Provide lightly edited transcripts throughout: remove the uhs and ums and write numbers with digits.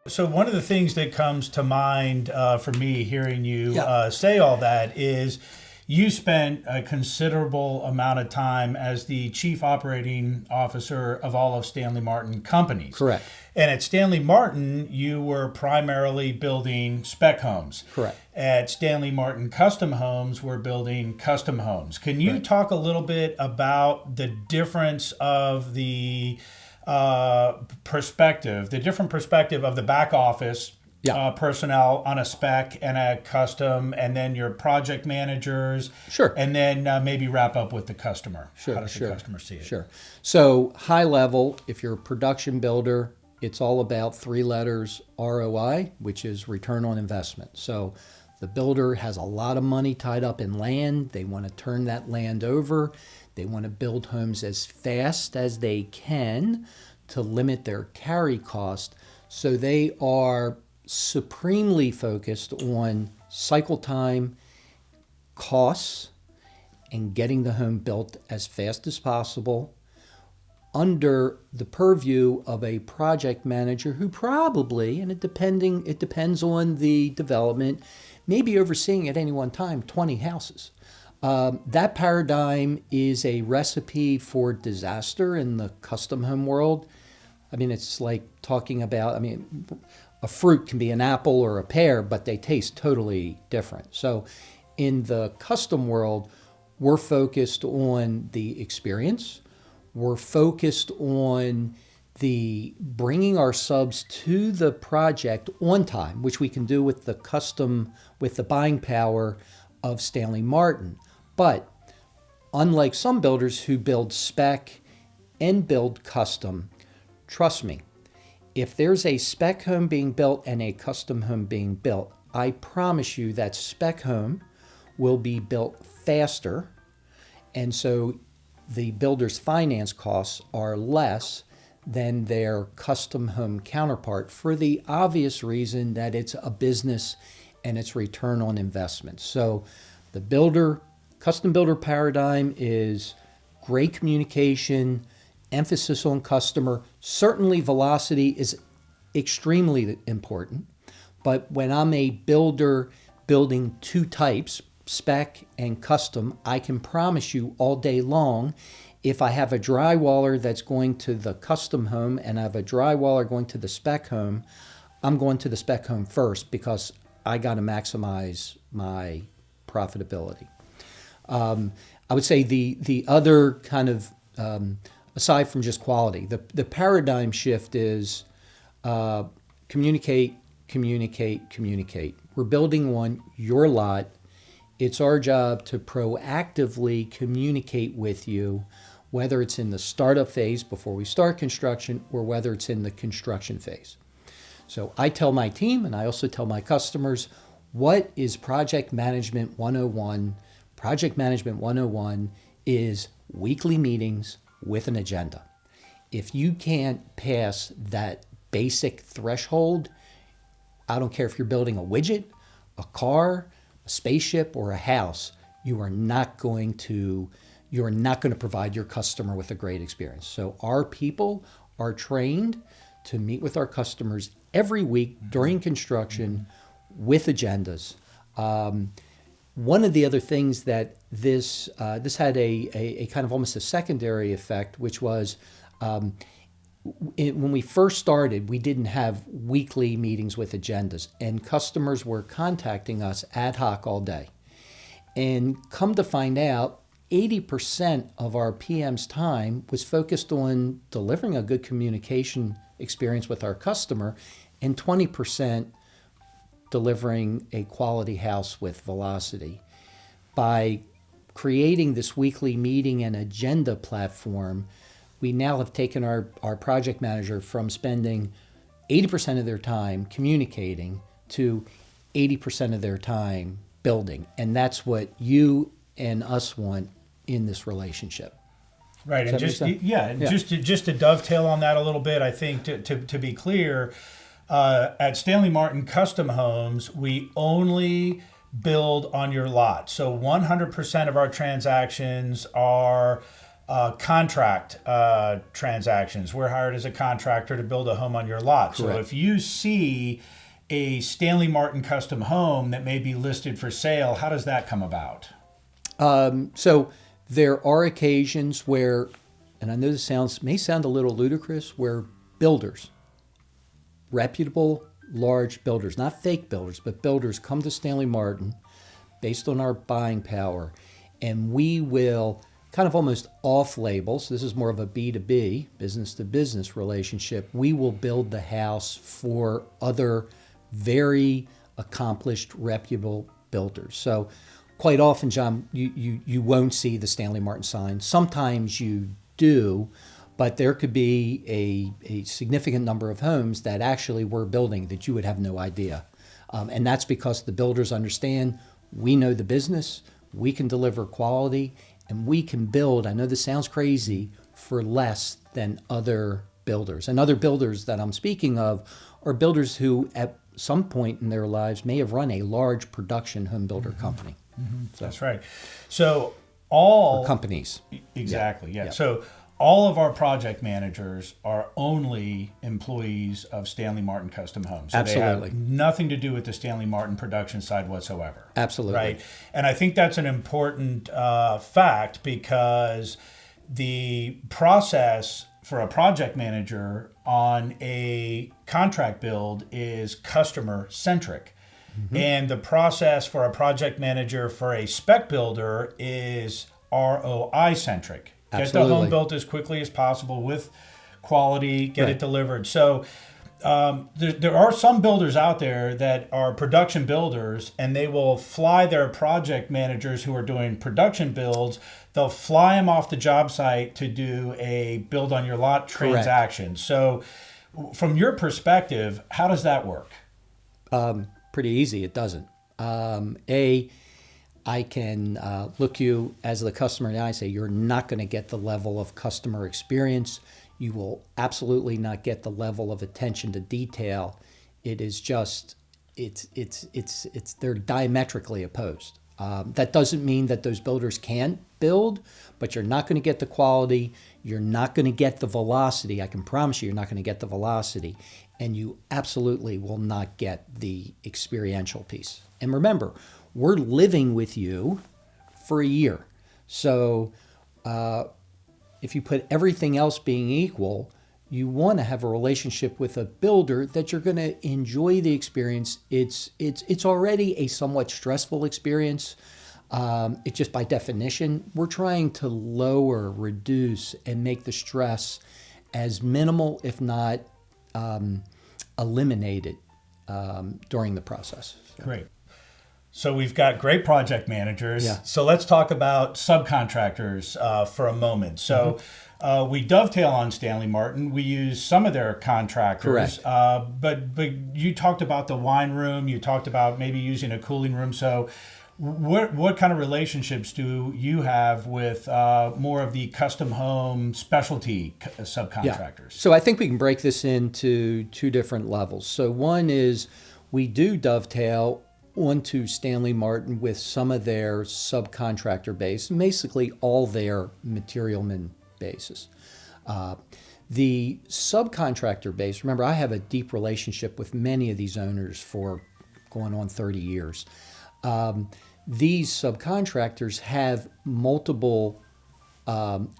So one of the things that comes to mind for me hearing you Yeah. say all that is you spent a considerable amount of time as the chief operating officer of all of Stanley Martin companies. Correct. And at Stanley Martin, you were primarily building spec homes. Correct. At Stanley Martin Custom Homes, we're building custom homes. Can you Right. talk a little bit about the difference of the perspective, the different perspective of the back office Yeah. personnel on a spec and a custom, and then your project managers? Sure. And then maybe wrap up with the customer. Sure, How does sure, the customer see it? Sure. So high level, if you're a production builder, it's all about three letters ROI, which is return on investment. So the builder has a lot of money tied up in land. They want to turn that land over. They want to build homes as fast as they can to limit their carry cost. So they are supremely focused on cycle time, costs, and getting the home built as fast as possible under the purview of a project manager who probably, and it depends on the development, may be overseeing at any one time 20 houses. That paradigm is a recipe for disaster in the custom home world. I mean, it's like talking about, a fruit can be an apple or a pear, but they taste totally different. So in the custom world, we're focused on the experience. We're focused on the bringing our subs to the project on time, which we can do with the custom, with the buying power of Stanley Martin. But unlike some builders who build spec and build custom, trust me, if there's a spec home being built and a custom home being built, I promise you that spec home will be built faster. And so the builder's finance costs are less than their custom home counterpart for the obvious reason that it's a business and it's return on investment. So the custom builder paradigm is great communication, emphasis on customer. Certainly velocity is extremely important. But when I'm a builder building two types, spec and custom, I can promise you all day long, if I have a drywaller that's going to the custom home and I have a drywaller going to the spec home, I'm going to the spec home first because I got to maximize my profitability. I would say the other kind of, aside from just quality, the paradigm shift is communicate, communicate, communicate. We're building on your lot. It's our job to proactively communicate with you, whether it's in the startup phase before we start construction or whether it's in the construction phase. So I tell my team and I also tell my customers, what is Project Management 101? Project Management 101 is weekly meetings with an agenda. If you can't pass that basic threshold, I don't care if you're building a widget, a car, a spaceship, or a house, you are not going to provide your customer with a great experience. So our people are trained to meet with our customers every week during construction with agendas. One of the other things that this had a kind of almost a secondary effect, which was when we first started, we didn't have weekly meetings with agendas, and customers were contacting us ad hoc all day. And come to find out, 80% of our PM's time was focused on delivering a good communication experience with our customer, and 20% delivering a quality house with velocity. By creating this weekly meeting and agenda platform, we now have taken our project manager from spending 80% of their time communicating to 80% of their time building. And that's what you and us want in this relationship. Right, and Does that make sense? just to dovetail on that a little bit, I think to be clear, at Stanley Martin Custom Homes, we only build on your lot. So 100% of our transactions are contract transactions. We're hired as a contractor to build a home on your lot. Correct. So if you see a Stanley Martin custom home that may be listed for sale, how does that come about? So there are occasions where, and I know this may sound a little ludicrous, where builders, reputable, large builders, not fake builders, but builders come to Stanley Martin based on our buying power, and we will kind of almost off-label, so this is more of a B2B, business-to-business relationship. We will build the house for other very accomplished, reputable builders. So quite often, John, you won't see the Stanley Martin sign. Sometimes you do, but there could be a significant number of homes that actually we're building that you would have no idea. And that's because the builders understand we know the business, we can deliver quality, and we can build, I know this sounds crazy, for less than other builders. And other builders that I'm speaking of are builders who at some point in their lives may have run a large production home builder company. Mm-hmm. So, that's right. So all companies. Exactly. Yeah. Yeah. So all of our project managers are only employees of Stanley Martin Custom Homes. So Absolutely. They have nothing to do with the Stanley Martin production side whatsoever. Absolutely. Right. And I think that's an important fact, because the process for a project manager on a contract build is customer centric. Mm-hmm. And the process for a project manager for a spec builder is ROI centric. Get the home built as quickly as possible with quality, get it delivered. So there are some builders out there that are production builders, and they will fly their project managers who are doing production builds. They'll fly them off the job site to do a build on your lot transaction. Correct. So from your perspective, how does that work? Pretty easy. It doesn't. I can look you as the customer and I say, you're not going to get the level of customer experience. You will absolutely not get the level of attention to detail. It is just, they're diametrically opposed. That doesn't mean that those builders can't build, but you're not going to get the quality. You're not going to get the velocity. I can promise you're not going to get the velocity. And you absolutely will not get the experiential piece. And remember, we're living with you for a year. So if you put everything else being equal, you want to have a relationship with a builder that you're going to enjoy the experience. It's already a somewhat stressful experience. It's just by definition, we're trying to lower, reduce, and make the stress as minimal, if not eliminated during the process. So. Great. So we've got great project managers. Yeah. So let's talk about subcontractors for a moment. So we dovetail on Stanley Martin. We use some of their contractors. Correct. But you talked about the wine room. You talked about maybe using a cooling room. So what kind of relationships do you have with more of the custom home specialty subcontractors? Yeah. So I think we can break this into two different levels. So one is we do dovetail onto Stanley Martin with some of their subcontractor base, basically all their materialman bases. The subcontractor base, remember, I have a deep relationship with many of these owners for going on 30 years. These subcontractors have multiple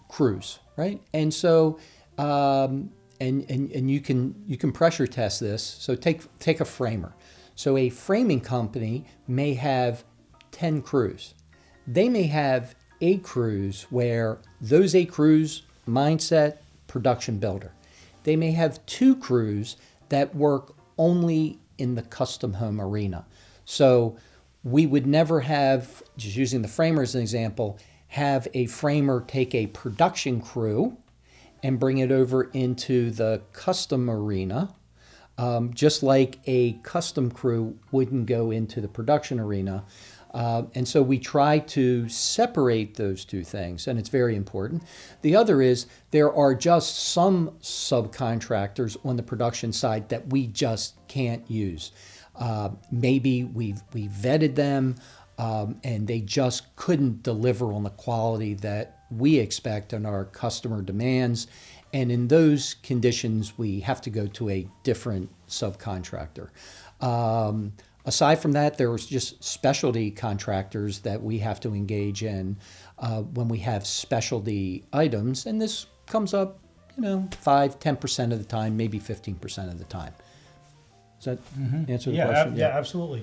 crews, right? And so, and you can pressure test this. So take a framer. So a framing company may have 10 crews. They may have 8 crews where those 8 crews, mindset, production builder. They may have 2 crews that work only in the custom home arena. So we would never have, just using the framer as an example, have a framer take a production crew and bring it over into the custom arena. Just like a custom crew wouldn't go into the production arena. And so we try to separate those two things, and it's very important. The other is there are just some subcontractors on the production side that we just can't use. Maybe we vetted them, and they just couldn't deliver on the quality that we expect and our customer demands. And in those conditions, we have to go to a different subcontractor. Aside from that, there's just specialty contractors that we have to engage in when we have specialty items. And this comes up, 5-10% of the time, maybe 15% of the time. Does that answer the question? Yeah, absolutely.